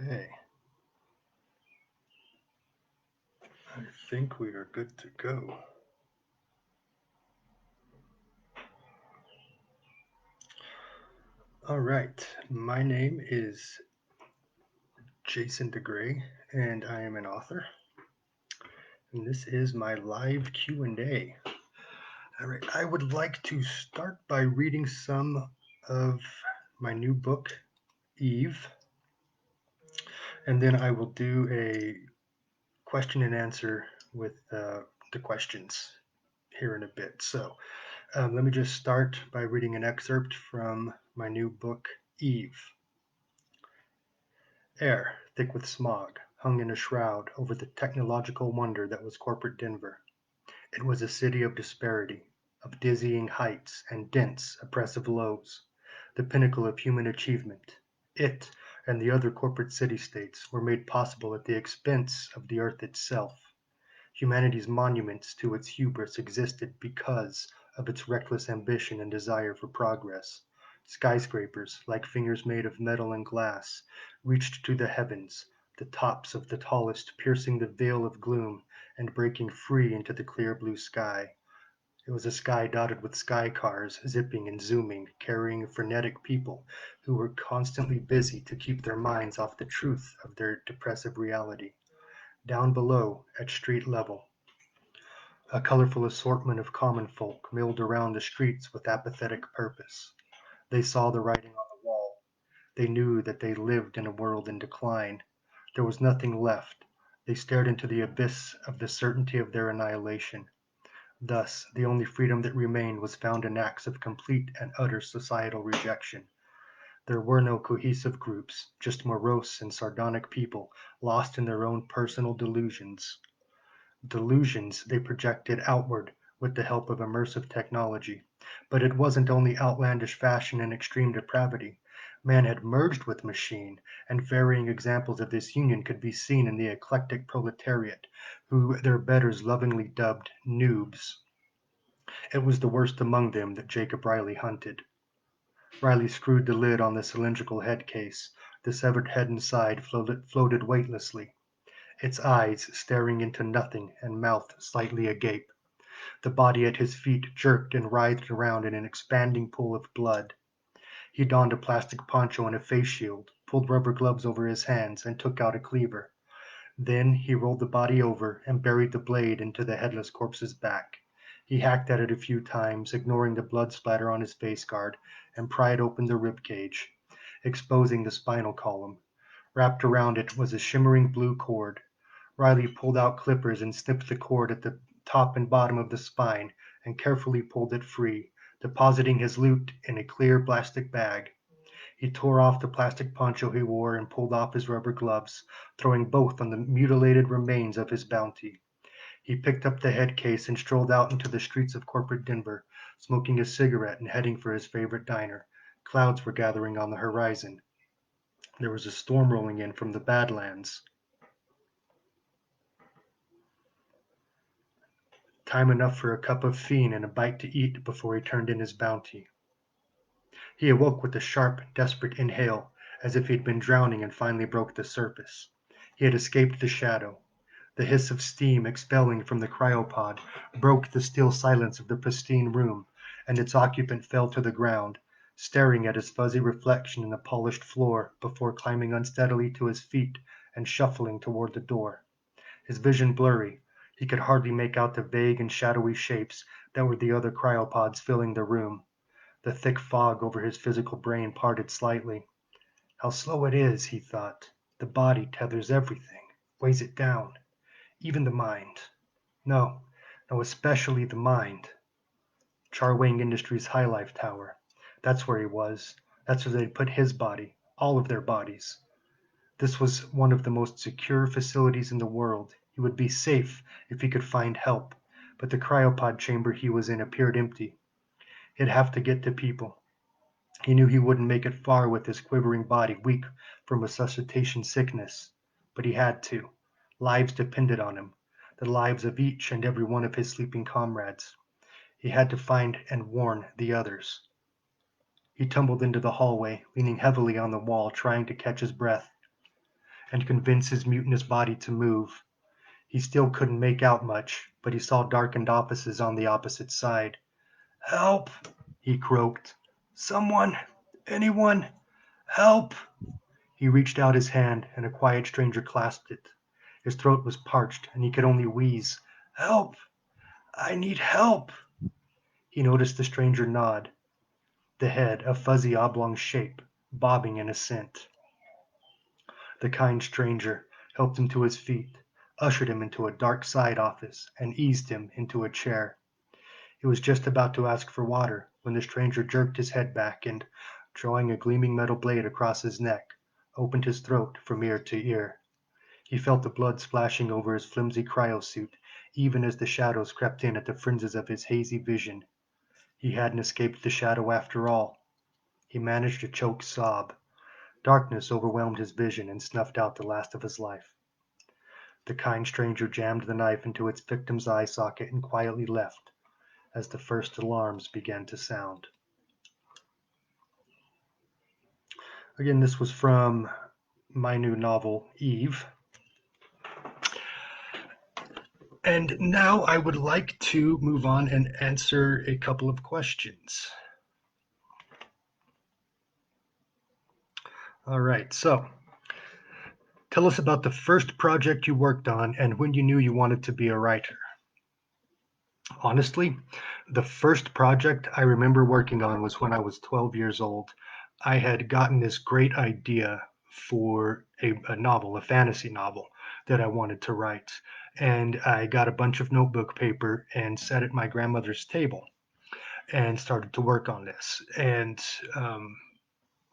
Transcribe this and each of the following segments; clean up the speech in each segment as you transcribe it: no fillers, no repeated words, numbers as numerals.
Okay, I think we are good to go. All right, my name is Jason DeGray, and I am an author. And this is my live Q&A. All right, I would like to start by reading some of my new book, Eve, and then I will do a question and answer with the questions here in a bit. So let me just start by reading an excerpt from my new book, Eve. Air, thick with smog, hung in a shroud over the technological wonder that was corporate Denver. It was a city of disparity, of dizzying heights and dense, oppressive lows, the pinnacle of human achievement. It and the other corporate city-states were made possible at the expense of the earth itself. Humanity's monuments to its hubris existed because of its reckless ambition and desire for progress. Skyscrapers, like fingers made of metal and glass, reached to the heavens, the tops of the tallest piercing the veil of gloom and breaking free into the clear blue sky. It was a sky dotted with sky cars, zipping and zooming, carrying frenetic people who were constantly busy to keep their minds off the truth of their depressive reality. Down below, at street level, a colorful assortment of common folk milled around the streets with apathetic purpose. They saw the writing on the wall. They knew that they lived in a world in decline. There was nothing left. They stared into the abyss of the certainty of their annihilation. Thus, the only freedom that remained was found in acts of complete and utter societal rejection. There were no cohesive groups, just morose and sardonic people lost in their own personal delusions. Delusions they projected outward with the help of immersive technology. But it wasn't only outlandish fashion and extreme depravity. Man had merged with machine, and varying examples of this union could be seen in the eclectic proletariat, who their betters lovingly dubbed noobs. It was the worst among them that Jacob Riley hunted. Riley screwed the lid on the cylindrical head case. The severed head inside floated weightlessly, its eyes staring into nothing and mouth slightly agape. The body at his feet jerked and writhed around in an expanding pool of blood. He donned a plastic poncho and a face shield, pulled rubber gloves over his hands, and took out a cleaver. Then he rolled the body over and buried the blade into the headless corpse's back. He hacked at it a few times, ignoring the blood splatter on his face guard, and pried open the rib cage, exposing the spinal column. Wrapped around it was a shimmering blue cord. Riley pulled out clippers and snipped the cord at the top and bottom of the spine and carefully pulled it free, depositing his loot in a clear plastic bag. He tore off the plastic poncho he wore and pulled off his rubber gloves, throwing both on the mutilated remains of his bounty. He picked up the head case and strolled out into the streets of corporate Denver, smoking a cigarette and heading for his favorite diner. Clouds were gathering on the horizon. There was a storm rolling in from the Badlands. Time enough for a cup of fiend and a bite to eat before he turned in his bounty. He awoke with a sharp, desperate inhale, as if he had been drowning and finally broke the surface. He had escaped the shadow. The hiss of steam expelling from the cryopod broke the still silence of the pristine room, and its occupant fell to the ground, staring at his fuzzy reflection in the polished floor before climbing unsteadily to his feet and shuffling toward the door. His vision blurry, he could hardly make out the vague and shadowy shapes that were the other cryopods filling the room. The thick fog over his physical brain parted slightly. How slow it is, he thought. The body tethers everything, weighs it down, even the mind. No, no, especially the mind. Charwang Industries High Life Tower. That's where he was. That's where they'd put his body, all of their bodies. This was one of the most secure facilities in the world. He would be safe if he could find help, but the cryopod chamber he was in appeared empty. He'd have to get to people. He knew he wouldn't make it far with his quivering body weak from resuscitation sickness, but he had to. Lives depended on him, the lives of each and every one of his sleeping comrades. He had to find and warn the others. He tumbled into the hallway, leaning heavily on the wall, trying to catch his breath. and convince his mutinous body to move. He still couldn't make out much, but he saw darkened offices on the opposite side. "Help!" he croaked. "Someone! Anyone! Help!" He reached out his hand, and a quiet stranger clasped it. His throat was parched, and he could only wheeze. "Help! I need help!" He noticed the stranger nod, the head a fuzzy oblong shape, bobbing in assent. The kind stranger helped him to his feet, ushered him into a dark side office, and eased him into a chair. He was just about to ask for water when the stranger jerked his head back and, drawing a gleaming metal blade across his neck, opened his throat from ear to ear. He felt the blood splashing over his flimsy cryosuit, even as the shadows crept in at the fringes of his hazy vision. He hadn't escaped the shadow after all. He managed a choked sob. Darkness overwhelmed his vision and snuffed out the last of his life. The kind stranger jammed the knife into its victim's eye socket and quietly left as the first alarms began to sound. Again, this was from my new novel, Eve. And now I would like to move on and answer a couple of questions. All right, so tell us about the first project you worked on and when you knew you wanted to be a writer. Honestly, the first project I remember working on was when I was 12 years old. I had gotten this great idea for a novel, a fantasy novel that I wanted to write. And I got a bunch of notebook paper and sat at my grandmother's table and started to work on this. And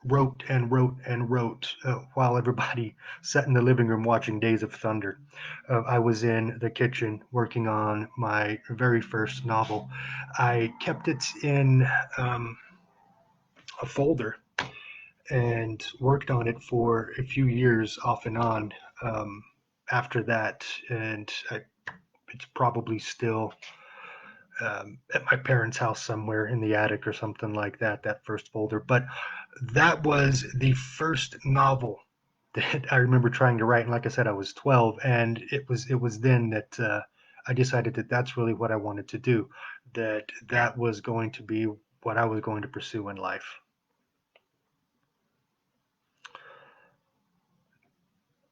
wrote and wrote and wrote while everybody sat in the living room watching Days of Thunder. I was in the kitchen working on my very first novel. I kept it in a folder and worked on it for a few years off and on after that. And it's probably still at my parents' house somewhere in the attic or something like that, that first folder. But that was the first novel that I remember trying to write. And like I said, I was 12, and it was then that I decided that that's really what I wanted to do, that was going to be what I was going to pursue in life.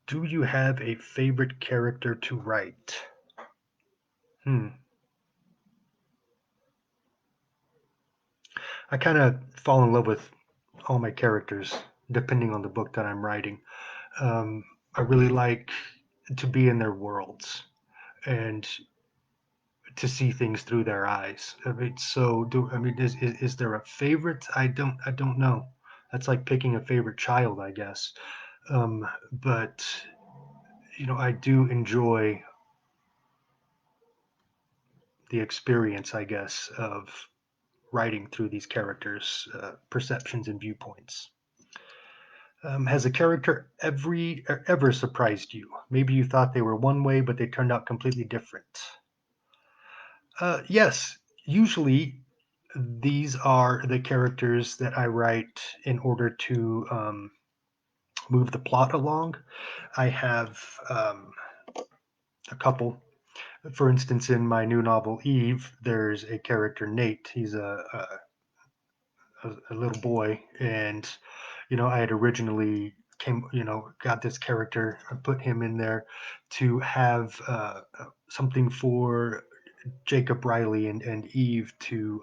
Do you have a favorite character to write? Hmm. I kind of fall in love with all my characters depending on the book that I'm writing. I really like to be in their worlds and to see things through their eyes. I mean, so do I mean is there a favorite? I don't know. That's like picking a favorite child, I guess. But I do enjoy the experience, I guess, of writing through these characters' perceptions and viewpoints. Has a character ever surprised you? Maybe you thought they were one way, but they turned out completely different. Yes, usually these are the characters that I write in order to move the plot along. I have a couple. For instance, in my new novel Eve, there's a character Nate. He's a little boy, and I had originally got this character, put him in there to have something for Jacob Riley and Eve to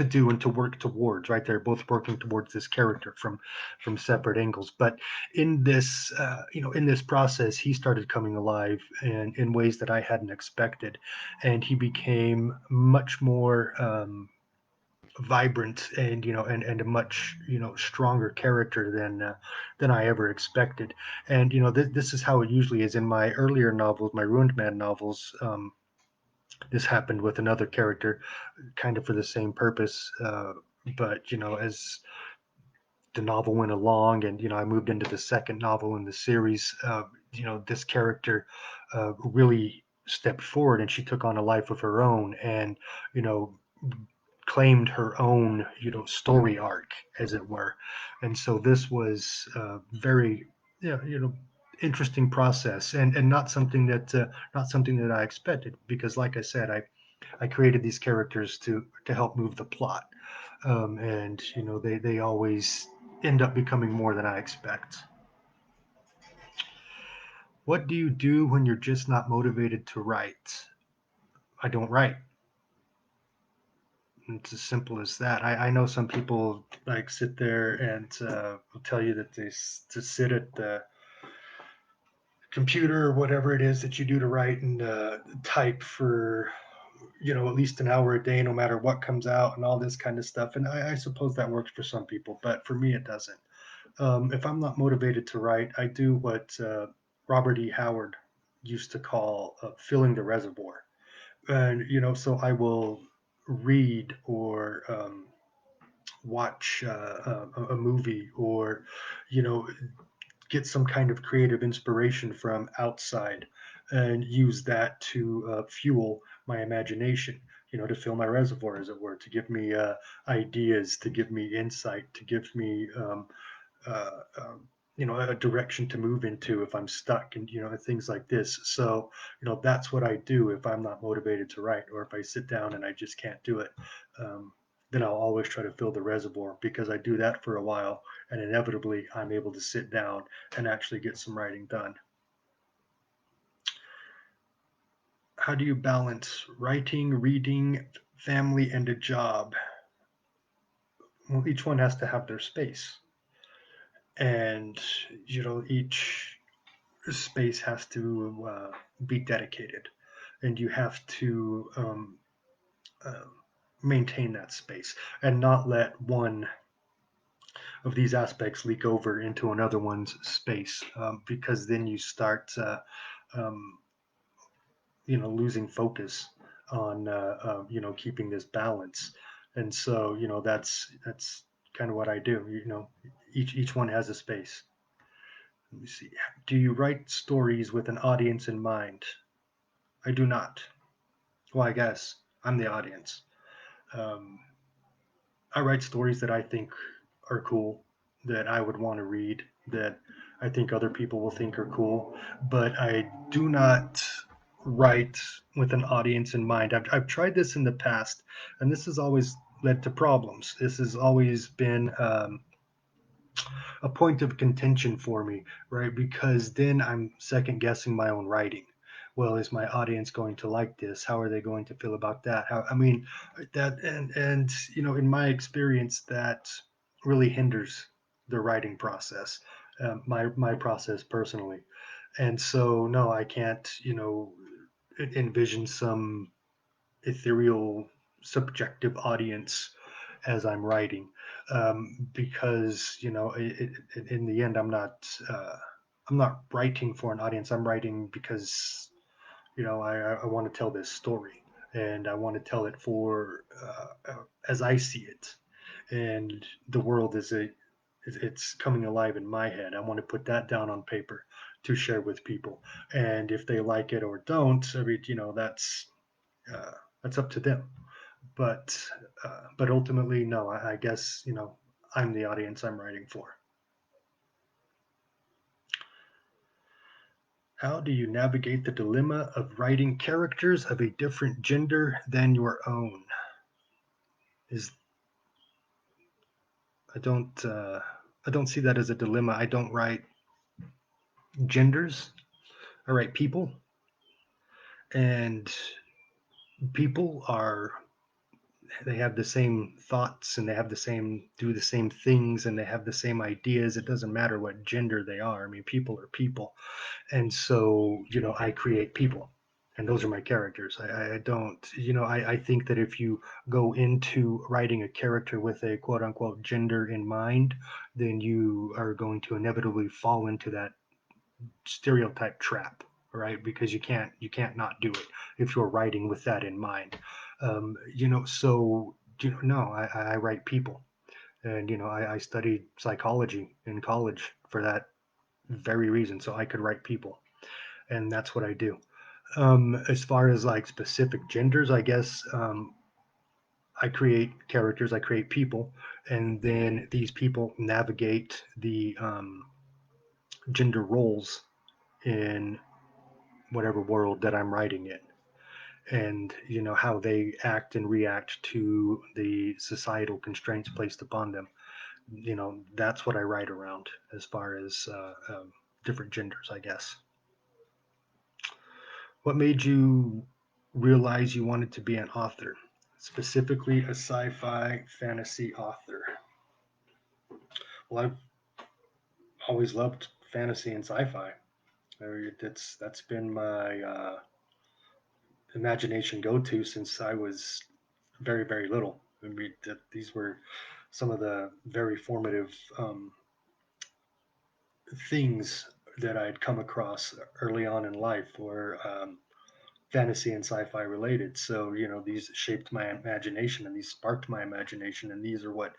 do and to work towards. Right, they're both working towards this character from separate angles. But in this process, he started coming alive in ways that I hadn't expected, and he became much more vibrant and and a much stronger character than I ever expected. And this is how it usually is in my earlier novels, my Ruined Man novels. This happened with another character, kind of for the same purpose. But as the novel went along, and I moved into the second novel in the series, this character really stepped forward, and she took on a life of her own, and you know claimed her own story arc, as it were. And so this was very yeah, interesting process, and not something that I expected, because like I said, I created these characters to help move the plot, and they always end up becoming more than I expect. What do you do when you're just not motivated to write? I don't write. It's as simple as that. I know some people like sit there and will tell you that to sit at the computer or whatever it is that you do to write and type for at least an hour a day, no matter what comes out, and all this kind of stuff. And I suppose that works for some people, but for me, it doesn't. If I'm not motivated to write, I do what Robert E. Howard used to call filling the reservoir. And, so I will read or watch a movie, or, you know, get some kind of creative inspiration from outside and use that to fuel my imagination, to fill my reservoir, as it were, to give me ideas, to give me insight, to give me uh, a direction to move into if I'm stuck, and things like this. So that's what I do if I'm not motivated to write, or if I sit down and I just can't do it. Um, then I'll always try to fill the reservoir, because I do that for a while, and inevitably I'm able to sit down and actually get some writing done. How do you balance writing, reading, family, and a job? Well, each one has to have their space, and each space has to be dedicated, and you have to uh, maintain that space and not let one of these aspects leak over into another one's space, because then you start um, losing focus on keeping this balance. And so that's kind of what I do. Each one has a space. Let me see. Do you write stories with an audience in mind? I do not. Well, I guess I'm the audience. Um, I write stories that I think are cool, that I would want to read, that I think other people will think are cool, but I do not write with an audience in mind. I've tried this in the past, and this has always led to problems. This has always been a point of contention for me, right? Because then I'm second guessing my own writing. Well, is my audience going to like this? How are they going to feel about that? I mean, that and in my experience, that really hinders the writing process, my process personally. And so, no, I can't, envision some ethereal, subjective audience as I'm writing, because in the end I'm not writing for an audience. I'm writing because I want to tell this story, and I want to tell it for as I see it, and the world it's coming alive in my head. I want to put that down on paper to share with people, and if they like it or don't, I mean, uh, that's up to them. But ultimately, no. I guess I'm the audience I'm writing for. How do you navigate the dilemma of writing characters of a different gender than your own? Is I don't uh, I don't see that as a dilemma. I don't write genders. I write people, and people are they have the same thoughts, and they have the same do the same things, and they have the same ideas. It doesn't matter what gender they are. I mean, people are people. And so I create people, and those are my characters. I don't I think that if you go into writing a character with a quote unquote gender in mind, then you are going to inevitably fall into that stereotype trap, right? Because you can't not do it if you're writing with that in mind. So no, I write people, and I studied psychology in college for that very reason, so I could write people, and that's what I do. As far as like specific genders, I guess I create characters, I create people, and then these people navigate gender roles in whatever world that I'm writing in, and how they act and react to the societal constraints placed upon them. That's what I write around as far as different genders, I guess. What made you realize you wanted to be an author, specifically a sci-fi fantasy author? Well, I've always loved fantasy and sci-fi. That's been my imagination go-to since I was very, very little. I mean, these were some of the very formative things that I'd come across early on in life were fantasy and sci-fi related. So these shaped my imagination, and these sparked my imagination, and these are what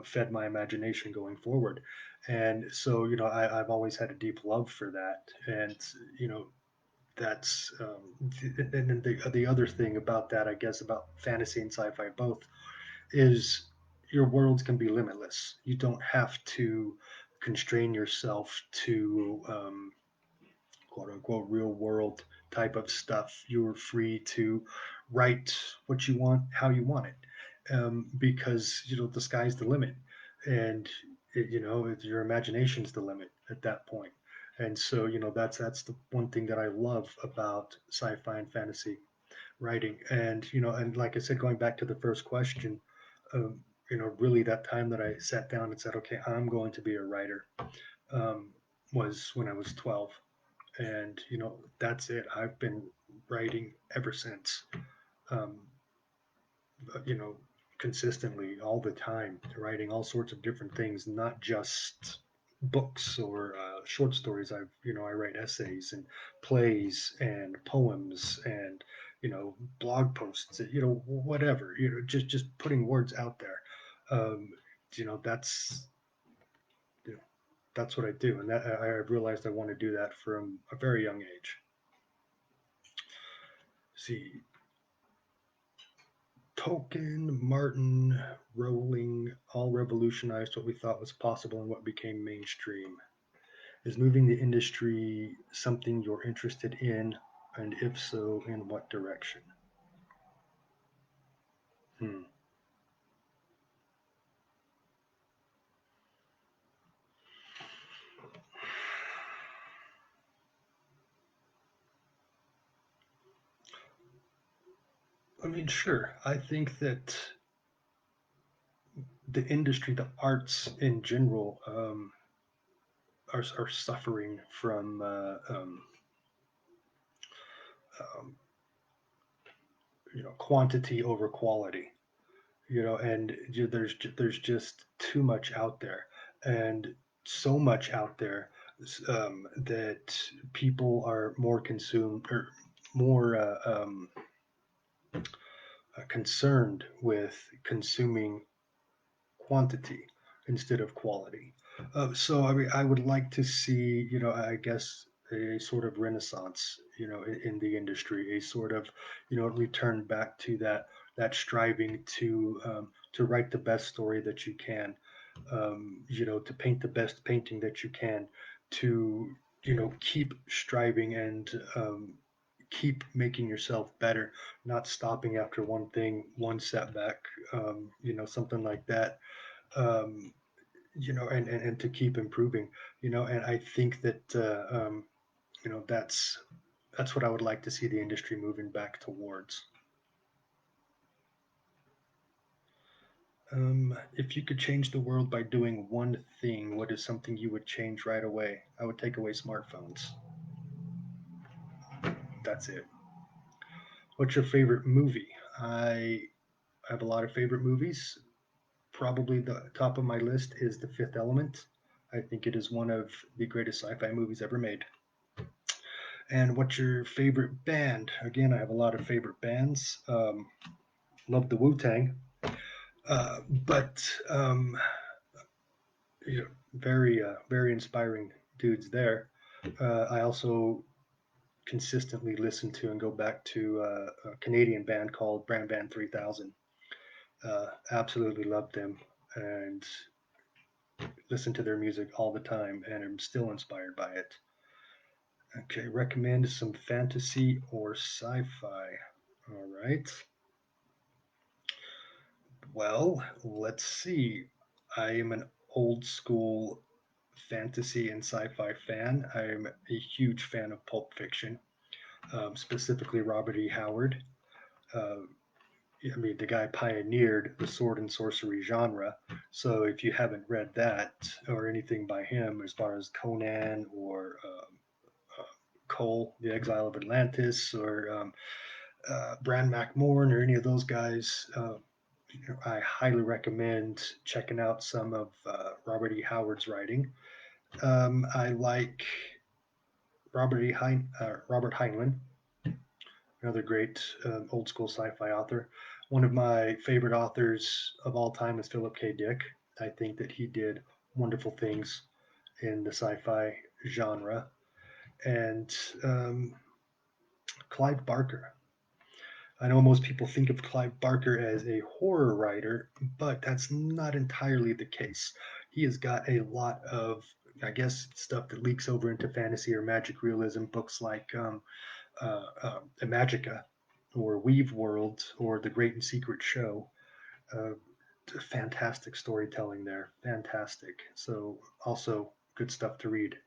fed my imagination going forward. And so I've always had a deep love for that, and you know that's and then the other thing about that, I guess, about fantasy and sci-fi both, is your worlds can be limitless. You don't have to constrain yourself to quote unquote real world type of stuff. You're free to write what you want, how you want it, because the sky's the limit, and your imagination's the limit at that point. And so that's the one thing that I love about sci-fi and fantasy writing. And and like I said, going back to the first question, um, really that time that I sat down and said, okay, I'm going to be a writer, um, was when I was 12. And that's it. I've been writing ever since. um, you know Consistently all the time, writing all sorts of different things, not just books or short stories. I write essays and plays and poems and blog posts, whatever, just putting words out there. um, that's you know that's what I do, and that I realized I want to do that from a very young age. See, Tolkien, Martin, Rowling all revolutionized what we thought was possible and what became mainstream. Is moving the industry something you're interested in? And if so, in what direction? Hmm. I mean, sure. I think that the industry, the arts in general, are suffering from um, quantity over quality. And there's just too much out there, and so much out there, that people are more consumed, or more concerned with consuming quantity instead of quality. So I mean, I would like to see, I guess, a sort of renaissance, in the industry, a sort of, return back to that striving to write the best story that you can, to paint the best painting that you can, to keep striving and keep making yourself better, not stopping after one thing, one setback, something like that. Um, and to keep improving, and I think that that's what I would like to see the industry moving back towards. If you could change the world by doing one thing, what is something you would change right away? I would take away smartphones. That's it. What's your favorite movie? I have a lot of favorite movies. Probably the top of my list is The Fifth Element. I think it is one of the greatest sci-fi movies ever made. And what's your favorite band? Again, I have a lot of favorite bands. Love the Wu Tang, but very very inspiring dudes there. I also consistently listen to and go back to a Canadian band called Brand Band 3000. Absolutely love them, and listen to their music all the time and am still inspired by it. Okay, recommend some fantasy or sci-fi. All right. Well, let's see. I am an old school fantasy and sci-fi fan. I'm a huge fan of Pulp Fiction, specifically Robert E. Howard. Uh, I mean, the guy pioneered the sword and sorcery genre. So if you haven't read that or anything by him, as far as Conan or uh, Cole, The Exile of Atlantis, or Bran McMorn, or any of those guys, I highly recommend checking out some of Robert E. Howard's writing. I like Robert Heinlein, another great old school sci-fi author. One of my favorite authors of all time is Philip K. Dick. I think that he did wonderful things in the sci-fi genre. And Clive Barker. I know most people think of Clive Barker as a horror writer, but that's not entirely the case. He has got a lot of, I guess, stuff that leaks over into fantasy or magic realism, books like Magica or Weave World or The Great and Secret Show. Uh, Fantastic storytelling there. Fantastic. So, also good stuff to read.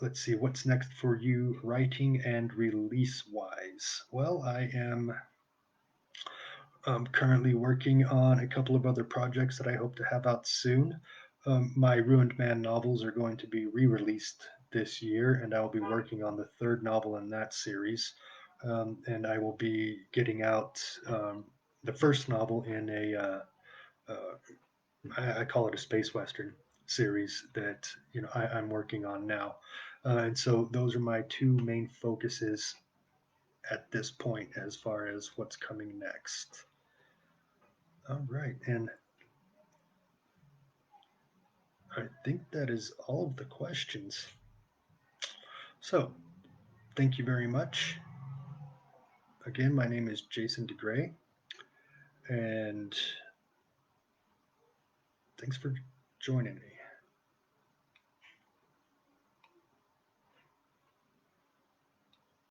Let's see, what's next for you, writing and release wise? Well, I am currently working on a couple of other projects that I hope to have out soon. My Ruined Man novels are going to be re released this year, and I will be working on the third novel in that series. And I will be getting out the first novel in I call it a space western series that I'm working on now. And so those are my two main focuses at this point as far as what's coming next. All right, and I think that is all of the questions. So, thank you very much. Again, my name is Jason DeGray, and thanks for joining me.